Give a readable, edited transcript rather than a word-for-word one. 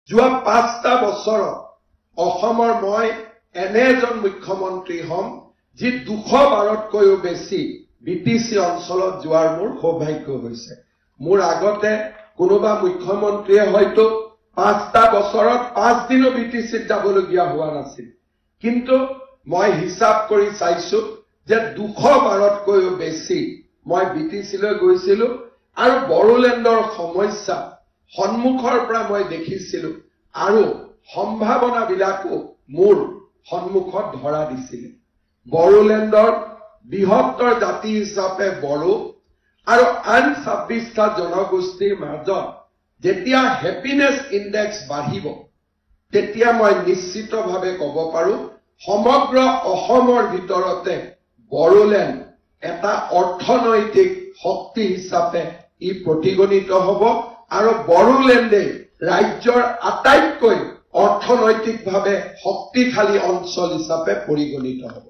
যোৱা 5টা বছৰত অসমৰ মই এনে এজন মুখ্যমন্ত্ৰী হম যি 212তকৈও বেছি বিটিসি অঞ্চলত যোৱাৰ মোৰ সৌভাগ্য হৈছে। মোৰ আগতে কোনোবা মুখ্যমন্ত্ৰীয়ে হয়তো 5টা বছৰত 5 দিনো বিটিসিত যাবলগীয়া হোৱা নাছিল, কিন্তু মই হিসাব কৰি চাইছো যে 212তকৈও বেছি মই বিটিসিলৈ গৈছিলো আৰু বড়োলেণ্ডৰ সমস্যা সন্মুখৰ পৰা মই দেখিছিলো আৰু সম্ভাৱনাবিলাকো মোৰ সন্মুখত ধৰা দিছিল। বড়োলেণ্ডৰ বৃহত্তৰ জাতি হিচাপে বড়ো আৰু আন 26টা জনগোষ্ঠীৰ মাজত যেতিয়া হ্যাপিনেস ইনডেক্স বাঢ়িব তেতিয়া মই নিশ্চিতভাৱে ক'ব পাৰো সমগ্ৰ অসমৰ ভিতৰতে বড়োলেণ্ড এটা অৰ্থনৈতিক শক্তি হিচাপে ই প্ৰতিগণিত হ'ব আৰু বড়োলেণ্ডে ৰাজ্যৰ আটাইতকৈ অৰ্থনৈতিকভাৱে শক্তিশালী অঞ্চল হিচাপে পৰিগণিত হ'ব।